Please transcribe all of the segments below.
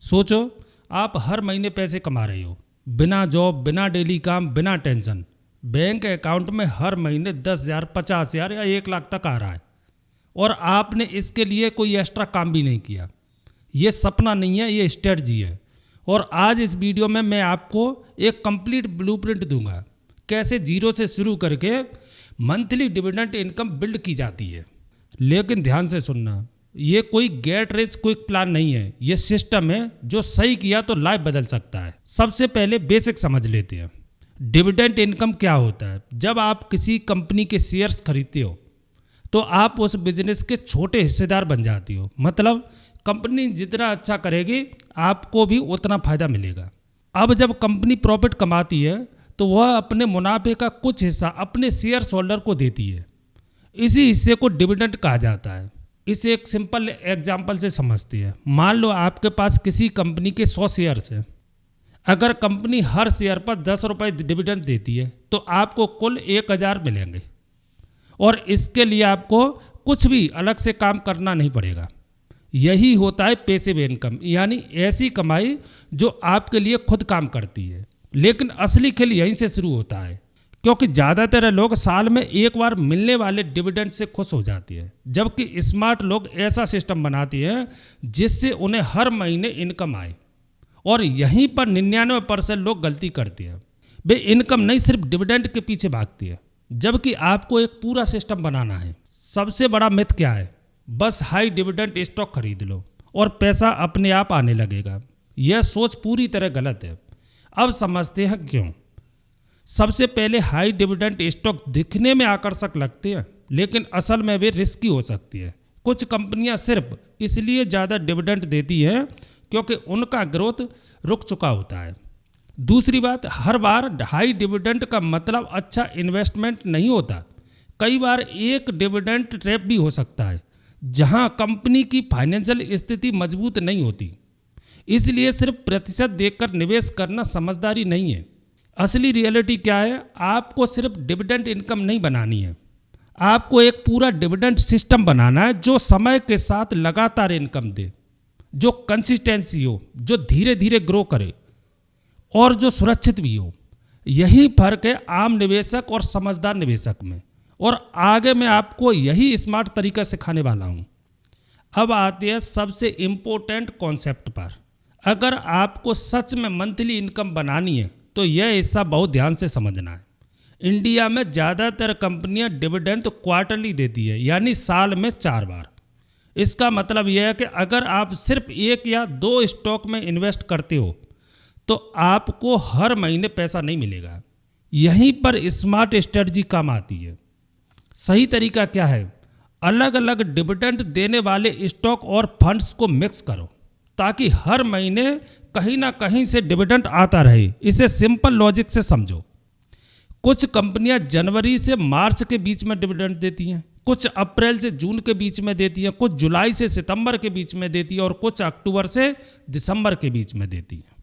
सोचो, आप हर महीने पैसे कमा रहे हो, बिना जॉब, बिना डेली काम, बिना टेंशन। बैंक अकाउंट में हर महीने 10,000, 50,000 या 1 लाख तक आ रहा है, और आपने इसके लिए कोई एक्स्ट्रा काम भी नहीं किया। ये सपना नहीं है, ये स्ट्रेटजी है। और आज इस वीडियो में मैं आपको एक कंप्लीट ब्लूप्रिंट दूंगा, कैसे जीरो से शुरू करके मंथली डिविडेंड इनकम बिल्ड की जाती है। लेकिन ध्यान से सुनना, ये कोई गेट रिच क्विक प्लान नहीं है, ये सिस्टम है जो सही किया तो लाइफ बदल सकता है। सबसे पहले बेसिक समझ लेते हैं, डिविडेंड इनकम क्या होता है। जब आप किसी कंपनी के शेयर्स खरीदते हो तो आप उस बिजनेस के छोटे हिस्सेदार बन जाती हो। मतलब कंपनी जितना अच्छा करेगी आपको भी उतना फायदा मिलेगा। अब जब कंपनी प्रॉफिट कमाती है तो वह अपने मुनाफे का कुछ हिस्सा अपने शेयर होल्डर को देती है। इसी हिस्से को डिविडेंड कहा जाता है। इसे एक सिंपल एग्जांपल से समझते हैं। मान लो आपके पास किसी कंपनी के 100 शेयर्स हैं। अगर कंपनी हर शेयर पर 10 रुपये डिविडेंड देती है तो आपको कुल 1,000 मिलेंगे, और इसके लिए आपको कुछ भी अलग से काम करना नहीं पड़ेगा। यही होता है पैसिव इनकम, यानी ऐसी कमाई जो आपके लिए खुद काम करती है। लेकिन असली खेल यहीं से शुरू होता है, क्योंकि ज़्यादातर लोग साल में एक बार मिलने वाले डिविडेंड से खुश हो जाती है, जबकि स्मार्ट लोग ऐसा सिस्टम बनाती हैं जिससे उन्हें हर महीने इनकम आए। और यहीं पर 99% लोग गलती करते हैं। वे इनकम नहीं, सिर्फ डिविडेंड के पीछे भागती है, जबकि आपको एक पूरा सिस्टम बनाना है। सबसे बड़ा मिथ क्या है? बस हाई डिविडेंड स्टॉक खरीद लो और पैसा अपने आप आने लगेगा। यह सोच पूरी तरह गलत है। अब समझते हैं क्यों। सबसे पहले, हाई डिविडेंड स्टॉक दिखने में आकर्षक लगते हैं, लेकिन असल में वे रिस्की हो सकती है। कुछ कंपनियां सिर्फ इसलिए ज़्यादा डिविडेंड देती हैं क्योंकि उनका ग्रोथ रुक चुका होता है। दूसरी बात, हर बार हाई डिविडेंड का मतलब अच्छा इन्वेस्टमेंट नहीं होता। कई बार एक डिविडेंड ट्रैप भी हो सकता है, जहां कंपनी की फाइनेंशियल स्थिति मजबूत नहीं होती। इसलिए सिर्फ प्रतिशत देखकर निवेश करना समझदारी नहीं है। असली रियलिटी क्या है? आपको सिर्फ डिविडेंड इनकम नहीं बनानी है, आपको एक पूरा डिविडेंड सिस्टम बनाना है जो समय के साथ लगातार इनकम दे, जो कंसिस्टेंसी हो, जो धीरे धीरे ग्रो करे और जो सुरक्षित भी हो। यही फर्क है आम निवेशक और समझदार निवेशक में। और आगे मैं आपको यही स्मार्ट तरीका सिखाने वाला हूँ। अब आते हैं सबसे इम्पोर्टेंट कॉन्सेप्ट पर। अगर आपको सच में मंथली इनकम बनानी है तो यह हिस्सा बहुत ध्यान से समझना है। इंडिया में ज़्यादातर कंपनियां डिविडेंड तो क्वार्टरली देती है, यानी साल में 4 बार। इसका मतलब यह है कि अगर आप सिर्फ 1 या 2 स्टॉक में इन्वेस्ट करते हो तो आपको हर महीने पैसा नहीं मिलेगा। यहीं पर स्मार्ट स्ट्रेटजी काम आती है। सही तरीका क्या है? अलग अलग डिविडेंड देने वाले स्टॉक और फंड्स को मिक्स करो, ताकि हर महीने कहीं ना कहीं से डिविडेंड आता रहे। इसे सिंपल लॉजिक से समझो। कुछ कंपनियां जनवरी से मार्च के बीच में डिविडेंड देती हैं, कुछ अप्रैल से जून के बीच में देती हैं, कुछ जुलाई से सितंबर के बीच में देती है, और कुछ अक्टूबर से दिसंबर के बीच में देती है।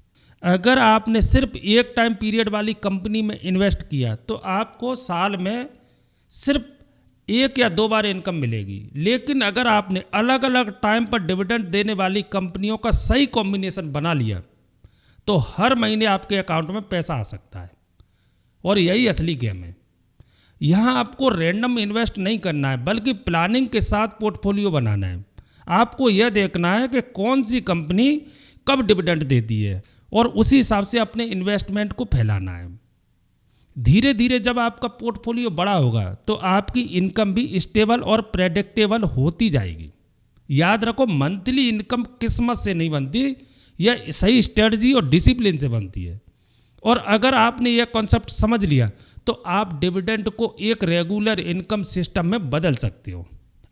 अगर आपने सिर्फ एक टाइम पीरियड वाली कंपनी में इन्वेस्ट किया तो आपको साल में सिर्फ 1 या 2 बार इनकम मिलेगी। लेकिन अगर आपने अलग अलग टाइम पर डिविडेंड देने वाली कंपनियों का सही कॉम्बिनेशन बना लिया तो हर महीने आपके अकाउंट में पैसा आ सकता है। और यही असली गेम है। यहाँ आपको रैंडम इन्वेस्ट नहीं करना है, बल्कि प्लानिंग के साथ पोर्टफोलियो बनाना है। आपको यह देखना है कि कौन सी कंपनी कब डिविडेंड देती है और उसी हिसाब से अपने इन्वेस्टमेंट को फैलाना है। धीरे धीरे जब आपका पोर्टफोलियो बड़ा होगा तो आपकी इनकम भी स्टेबल और प्रेडिक्टेबल होती जाएगी। याद रखो, मंथली इनकम किस्मत से नहीं बनती, यह सही स्ट्रेटजी और डिसिप्लिन से बनती है। और अगर आपने यह कॉन्सेप्ट समझ लिया तो आप डिविडेंड को एक रेगुलर इनकम सिस्टम में बदल सकते हो।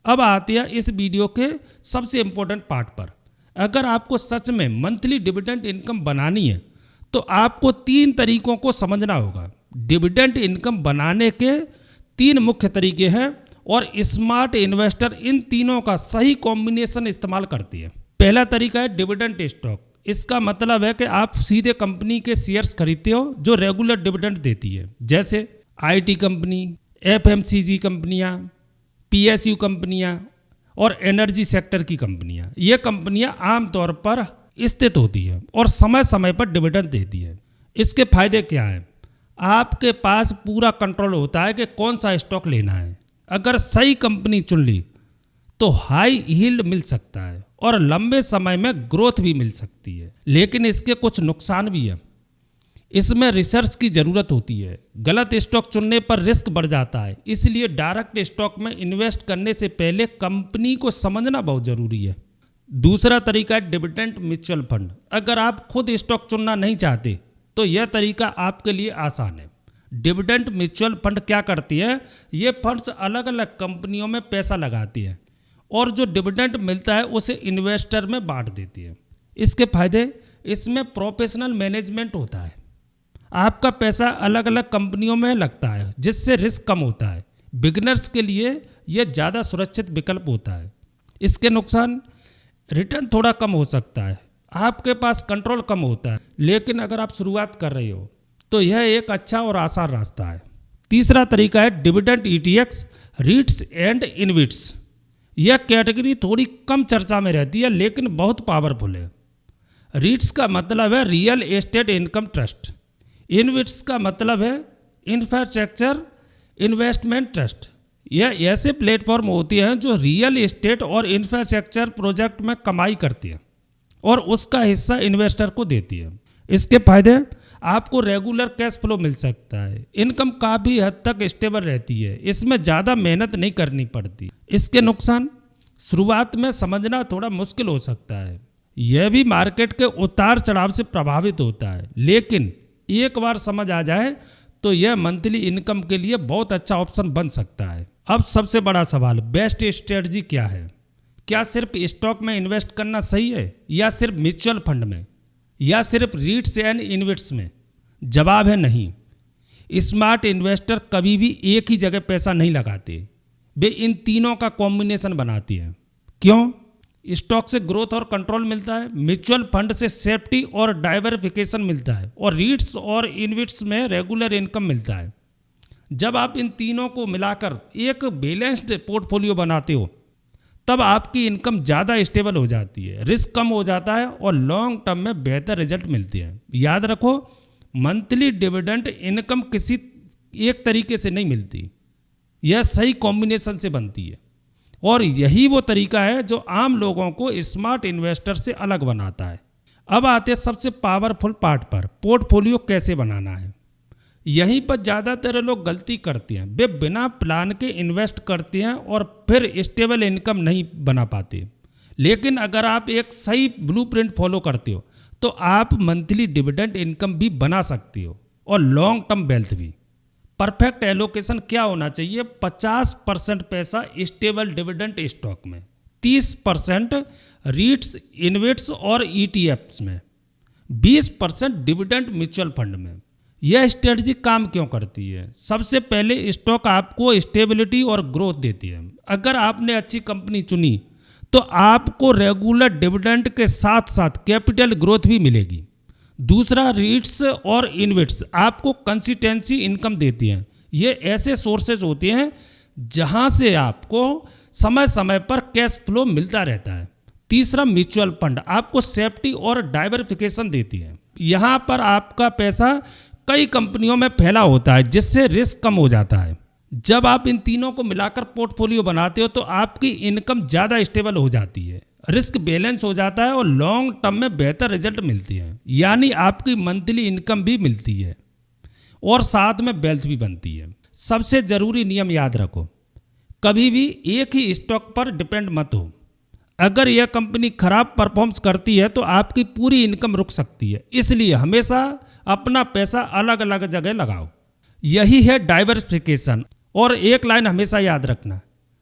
अब आते हैं इस वीडियो के सबसे इम्पोर्टेंट पार्ट पर। अगर आपको सच में मंथली डिविडेंड इनकम बनानी है तो आपको 3 तरीकों को समझना होगा। डिविडेंड इनकम बनाने के 3 मुख्य तरीके हैं और स्मार्ट इन्वेस्टर इन तीनों का सही कॉम्बिनेशन इस्तेमाल करती है। पहला तरीका है डिविडेंड स्टॉक। इसका मतलब है कि आप सीधे कंपनी के शेयर्स खरीदते हो जो रेगुलर डिविडेंड देती है, जैसे आईटी कंपनी, एफएमसीजी कंपनियां, पीएसयू कंपनियां और एनर्जी सेक्टर की कंपनियां। ये कंपनियां आमतौर पर स्थित होती है और समय समय पर डिविडेंड देती है। इसके फायदे क्या हैं? आपके पास पूरा कंट्रोल होता है कि कौन सा स्टॉक लेना है। अगर सही कंपनी चुन ली तो हाई यील्ड मिल सकता है और लंबे समय में ग्रोथ भी मिल सकती है। लेकिन इसके कुछ नुकसान भी हैं। इसमें रिसर्च की ज़रूरत होती है। गलत स्टॉक चुनने पर रिस्क बढ़ जाता है। इसलिए डायरेक्ट स्टॉक में इन्वेस्ट करने से पहले कंपनी को समझना बहुत ज़रूरी है। दूसरा तरीका है डिविडेंड म्यूचुअल फंड। अगर आप खुद स्टॉक चुनना नहीं चाहते तो यह तरीका आपके लिए आसान है। डिविडेंड म्यूचुअल फंड क्या करती है? ये फंड्स अलग अलग कंपनियों में पैसा लगाती है और जो डिविडेंड मिलता है उसे इन्वेस्टर में बांट देती है। इसके फायदे, इसमें प्रोफेशनल मैनेजमेंट होता है। आपका पैसा अलग अलग कंपनियों में लगता है जिससे रिस्क कम होता है। बिगिनर्स के लिए यह ज़्यादा सुरक्षित विकल्प होता है। इसके नुकसान, रिटर्न थोड़ा कम हो सकता है, आपके पास कंट्रोल कम होता है। लेकिन अगर आप शुरुआत कर रहे हो तो यह एक अच्छा और आसान रास्ता है। तीसरा तरीका है डिविडेंड ईटीएफ्स, रीट्स एंड इनविट्स। यह कैटेगरी थोड़ी कम चर्चा में रहती है लेकिन बहुत पावरफुल है। रीट्स का मतलब है real estate income trust. InvITs का मतलब है इंफ्रास्ट्रक्चर इन्वेस्टमेंट ट्रस्ट। यह ऐसे प्लेटफॉर्म होती हैं जो रियल एस्टेट और इंफ्रास्ट्रक्चर प्रोजेक्ट में कमाई करती है और उसका हिस्सा इन्वेस्टर को देती है। इसके फायदे, आपको रेगुलर कैश फ्लो मिल सकता है। इनकम काफ़ी हद तक स्टेबल रहती है। इसमें ज़्यादा मेहनत नहीं करनी पड़ती। इसके नुकसान, शुरुआत में समझना थोड़ा मुश्किल हो सकता है। यह भी मार्केट के उतार चढ़ाव से प्रभावित होता है। लेकिन एक बार समझ आ जाए तो यह मंथली इनकम के लिए बहुत अच्छा ऑप्शन बन सकता है। अब सबसे बड़ा सवाल, बेस्ट स्ट्रेटजी क्या है? क्या सिर्फ स्टॉक में इन्वेस्ट करना सही है या सिर्फ म्यूचुअल फंड में या सिर्फ रीट्स एंड इनविट्स में? जवाब है नहीं। स्मार्ट इन्वेस्टर कभी भी एक ही जगह पैसा नहीं लगाते। वे इन तीनों का कॉम्बिनेशन बनाती हैं। क्यों? स्टॉक से ग्रोथ और कंट्रोल मिलता है, म्यूचुअल फंड से सेफ्टी और डाइवर्सिफिकेशन मिलता है और रीट्स और इनविट्स में रेगुलर इनकम मिलता है। जब आप इन तीनों को मिलाकर एक बैलेंस्ड पोर्टफोलियो बनाते हो तब आपकी इनकम ज़्यादा स्टेबल हो जाती है, रिस्क कम हो जाता है और लॉन्ग टर्म में बेहतर रिजल्ट मिलते हैं। याद रखो, मंथली डिविडेंड इनकम किसी एक तरीके से नहीं मिलती, यह सही कॉम्बिनेशन से बनती है और यही वो तरीका है जो आम लोगों को स्मार्ट इन्वेस्टर से अलग बनाता है। अब आते हैं सबसे पावरफुल पार्ट पर, पोर्टफोलियो कैसे बनाना है। यहीं पर ज़्यादातर लोग गलती करते हैं। वे बिना प्लान के इन्वेस्ट करते हैं और फिर स्टेबल इनकम नहीं बना पाते। लेकिन अगर आप एक सही ब्लूप्रिंट फॉलो करते हो तो आप मंथली डिविडेंड इनकम भी बना सकते हो और लॉन्ग टर्म वेल्थ भी। परफेक्ट एलोकेशन क्या होना चाहिए? 50% पैसा स्टेबल डिविडेंड स्टॉक में, 30% रीट्स, इनविट्स और ईटीएफ्स में, 20% डिविडेंड म्यूचुअल फंड में। यह स्ट्रेटजी काम क्यों करती है? सबसे पहले स्टॉक आपको स्टेबिलिटी और ग्रोथ देती है। अगर आपने अच्छी कंपनी चुनी तो आपको रेगुलर डिविडेंड के साथ साथ कैपिटल ग्रोथ भी मिलेगी। दूसरा, रीट्स और इनविट्स आपको कंसिस्टेंसी इनकम देती हैं। ये ऐसे सोर्सेज होते हैं जहां से आपको समय समय पर कैश फ्लो मिलता रहता है। तीसरा, म्यूचुअल फंड आपको सेफ्टी और डाइवर्सिफिकेशन देती है। यहाँ पर आपका पैसा कई कंपनियों में फैला होता है जिससे रिस्क कम हो जाता है। जब आप इन तीनों को मिलाकर पोर्टफोलियो बनाते हो तो आपकी इनकम ज़्यादा स्टेबल हो जाती है, रिस्क बैलेंस हो जाता है और लॉन्ग टर्म में बेहतर रिजल्ट मिलती है। यानी आपकी मंथली इनकम भी मिलती है और साथ में वेल्थ भी बनती है। सबसे ज़रूरी नियम याद रखो, कभी भी एक ही स्टॉक पर डिपेंड मत हो। अगर यह कंपनी खराब परफॉर्म्स करती है तो आपकी पूरी इनकम रुक सकती है। इसलिए हमेशा अपना पैसा अलग अलग जगह लगाओ। यही है डाइवर्सिफिकेशन। और एक लाइन हमेशा याद रखना,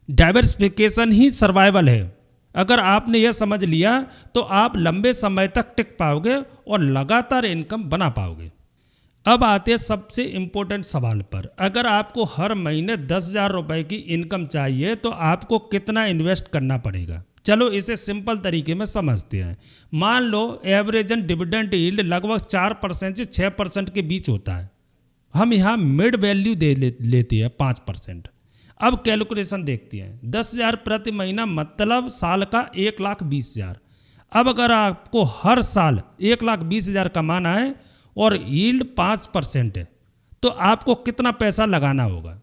डाइवर्सिफिकेशन ही सर्वाइवल है। अगर आपने यह समझ लिया तो आप लंबे समय तक टिक पाओगे और लगातार इनकम बना पाओगे। अब आते हैं सबसे इम्पोर्टेंट सवाल पर। अगर आपको हर महीने 10,000 रुपये की इनकम चाहिए तो आपको कितना इन्वेस्ट करना पड़ेगा? चलो इसे सिंपल तरीके में समझते हैं। मान लो एवरेज डिविडेंड यील्ड लगभग 4% से 6% के बीच होता है। हम यहाँ मिड वैल्यू लेते हैं 5%। अब कैलकुलेशन देखते हैं। 10,000 प्रति महीना मतलब साल का 1,20,000। अब अगर आपको हर साल 1,20,000 कमाना है और यील्ड 5% है, तो आपको कितना पैसा लगाना होगा?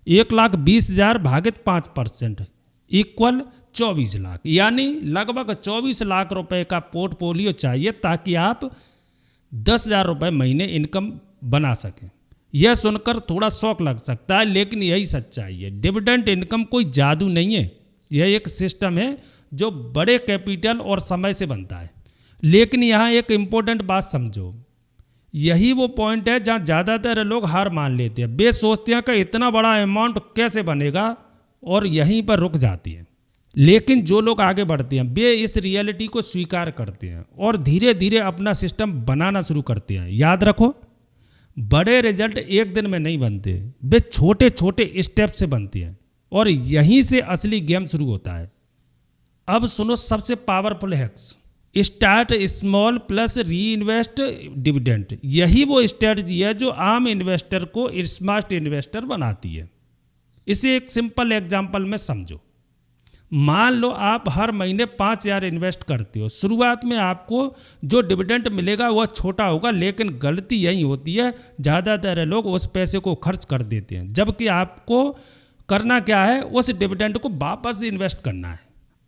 1,20,000 भागित 5% इक्वल 24 लाख, यानी लगभग 24 लाख रुपए का पोर्टफोलियो चाहिए ताकि आप 10,000 रुपये महीने इनकम बना सकें। यह सुनकर थोड़ा शौक लग सकता है, लेकिन यही सच्चाई है। डिविडेंड इनकम कोई जादू नहीं है, यह एक सिस्टम है जो बड़े कैपिटल और समय से बनता है। लेकिन यहाँ एक इम्पोर्टेंट बात समझो, यही वो पॉइंट है जहाँ ज़्यादातर लोग हार मान लेते हैं। वे सोचते हैं कि इतना बड़ा अमाउंट कैसे बनेगा और यहीं पर रुक जाती है। लेकिन जो लोग आगे बढ़ते हैं वे इस रियलिटी को स्वीकार करते हैं और धीरे धीरे अपना सिस्टम बनाना शुरू करते हैं। याद रखो, बड़े रिजल्ट एक दिन में नहीं बनते, वे छोटे छोटे स्टेप से बनते हैं और यहीं से असली गेम शुरू होता है। अब सुनो सबसे powerful hacks. Start small plus री इन्वेस्ट डिविडेंड। यही वो स्ट्रेटजी है जो आम इन्वेस्टर को स्मार्ट इन्वेस्टर बनाती है। इसे एक सिंपल एग्जांपल में समझो। मान लो आप हर महीने 5,000 इन्वेस्ट करते हो। शुरुआत में आपको जो डिविडेंड मिलेगा वह छोटा होगा, लेकिन गलती यही होती है, ज़्यादातर लोग उस पैसे को खर्च कर देते हैं, जबकि आपको करना क्या है, उस डिविडेंड को वापस इन्वेस्ट करना है।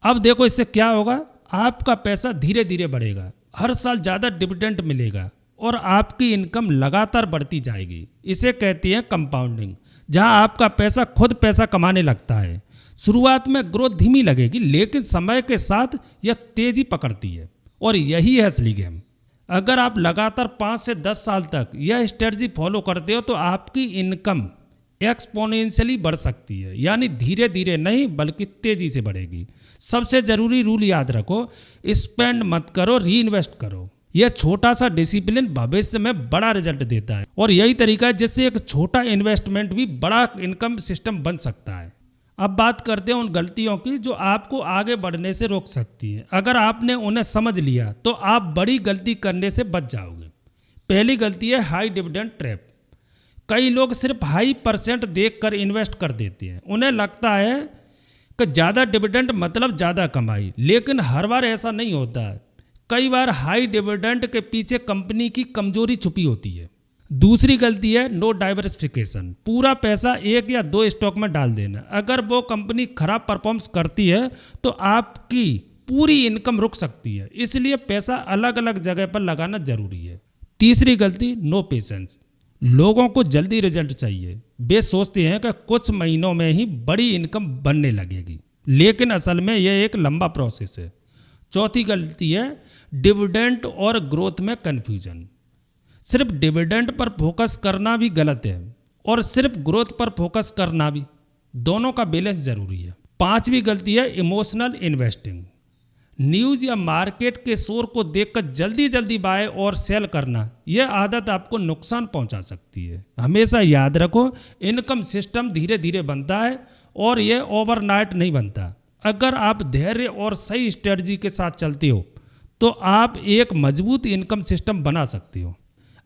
अब देखो इससे क्या होगा, आपका पैसा धीरे धीरे बढ़ेगा, हर साल ज़्यादा डिविडेंड मिलेगा और आपकी इनकम लगातार बढ़ती जाएगी। इसे कहते हैं कंपाउंडिंग, जहां आपका पैसा खुद पैसा कमाने लगता है। शुरुआत में ग्रोथ धीमी लगेगी, लेकिन समय के साथ यह तेजी पकड़ती है और यही है असली गेम। अगर आप लगातार 5 से 10 साल तक यह स्ट्रेटजी फॉलो करते हो तो आपकी इनकम एक्सपोनेंशियली बढ़ सकती है, यानी धीरे धीरे नहीं बल्कि तेजी से बढ़ेगी। सबसे जरूरी रूल याद रखो, स्पेंड मत करो, री इन्वेस्ट करो। यह छोटा सा डिसिप्लिन भविष्य में बड़ा रिजल्ट देता है और यही तरीका है जिससे एक छोटा इन्वेस्टमेंट भी बड़ा इनकम सिस्टम बन सकता है। अब बात करते हैं उन गलतियों की जो आपको आगे बढ़ने से रोक सकती हैं। अगर आपने उन्हें समझ लिया तो आप बड़ी गलती करने से बच जाओगे। पहली गलती है हाई डिविडेंड ट्रैप। कई लोग सिर्फ हाई परसेंट देखकर इन्वेस्ट कर देते हैं। उन्हें लगता है कि ज़्यादा डिविडेंड मतलब ज़्यादा कमाई, लेकिन हर बार ऐसा नहीं होता है। कई बार हाई डिविडेंड के पीछे कंपनी की कमजोरी छुपी होती है। दूसरी गलती है नो डाइवर्सिफिकेशन। पूरा पैसा एक या दो स्टॉक में डाल देना। अगर वो कंपनी खराब परफॉर्मेंस करती है तो आपकी पूरी इनकम रुक सकती है, इसलिए पैसा अलग अलग जगह पर लगाना जरूरी है। तीसरी गलती नो पेशेंस। लोगों को जल्दी रिजल्ट चाहिए। वे सोचते हैं कि कुछ महीनों में ही बड़ी इनकम बनने लगेगी, लेकिन असल में यह एक लंबा प्रोसेस है। चौथी गलती है डिविडेंड और ग्रोथ में कन्फ्यूजन। सिर्फ डिविडेंड पर फोकस करना भी गलत है और सिर्फ ग्रोथ पर फोकस करना भी, दोनों का बैलेंस जरूरी है। पांचवी गलती है इमोशनल इन्वेस्टिंग। न्यूज़ या मार्केट के शोर को देखकर जल्दी जल्दी बाय और सेल करना, यह आदत आपको नुकसान पहुंचा सकती है। हमेशा याद रखो, इनकम सिस्टम धीरे धीरे बनता है और यह ओवरनाइट नहीं बनता। अगर आप धैर्य और सही स्ट्रेटजी के साथ चलते हो तो आप एक मजबूत इनकम सिस्टम बना सकते हो।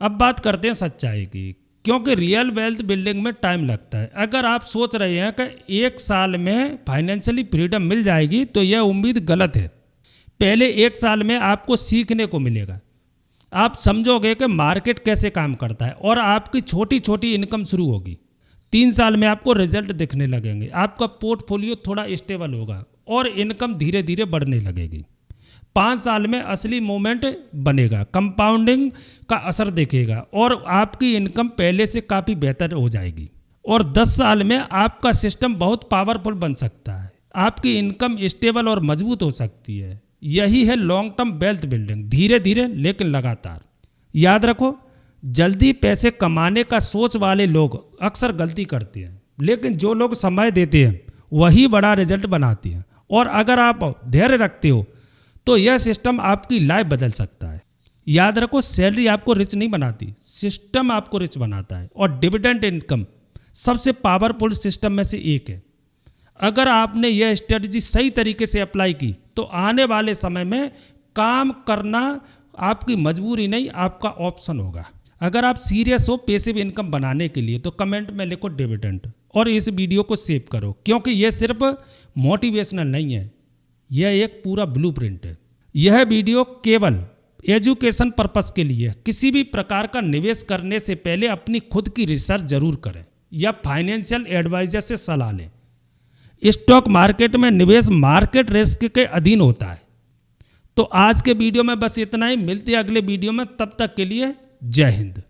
अब बात करते हैं सच्चाई की, क्योंकि रियल वेल्थ बिल्डिंग में टाइम लगता है। अगर आप सोच रहे हैं कि एक साल में फाइनेंशियली फ्रीडम मिल जाएगी तो यह उम्मीद गलत है। पहले एक साल में आपको सीखने को मिलेगा। आप समझोगे कि मार्केट कैसे काम करता है और आपकी छोटी छोटी इनकम शुरू होगी। 3 साल में आपको रिजल्ट दिखने लगेंगे, आपका पोर्टफोलियो थोड़ा स्टेबल होगा और इनकम धीरे धीरे बढ़ने लगेगी। 5 साल में असली मूवमेंट बनेगा, कंपाउंडिंग का असर दिखेगा और आपकी इनकम पहले से काफ़ी बेहतर हो जाएगी। और 10 साल में आपका सिस्टम बहुत पावरफुल बन सकता है। आपकी इनकम स्टेबल और मजबूत हो सकती है। यही है लॉन्ग टर्म वेल्थ बिल्डिंग, धीरे धीरे लेकिन लगातार। याद रखो, जल्दी पैसे कमाने का सोच वाले लोग अक्सर गलती करते हैं, लेकिन जो लोग समय देते हैं वही बड़ा रिजल्ट बनाते हैं। और अगर आप धैर्य रखते हो तो यह सिस्टम आपकी लाइफ बदल सकता है। याद रखो, सैलरी आपको रिच नहीं बनाती, सिस्टम आपको रिच बनाता है। और डिविडेंड इनकम सबसे पावरफुल सिस्टम में से एक है। अगर आपने यह स्ट्रेटजी सही तरीके से अप्लाई की तो आने वाले समय में काम करना आपकी मजबूरी नहीं, आपका ऑप्शन होगा। अगर आप सीरियस हो पैसिव इनकम बनाने के लिए तो कमेंट में लिखो डिविडेंड और इस वीडियो को सेव करो, क्योंकि यह सिर्फ मोटिवेशनल नहीं है, यह एक पूरा ब्लूप्रिंट है। यह वीडियो केवल एजुकेशन पर्पस के लिए है। किसी भी प्रकार का निवेश करने से पहले अपनी खुद की रिसर्च जरूर करें या फाइनेंशियल एडवाइजर से सलाह लें। स्टॉक मार्केट में निवेश मार्केट रिस्क के अधीन होता है। तो आज के वीडियो में बस इतना ही, मिलते हैं अगले वीडियो में, तब तक के लिए जय हिंद।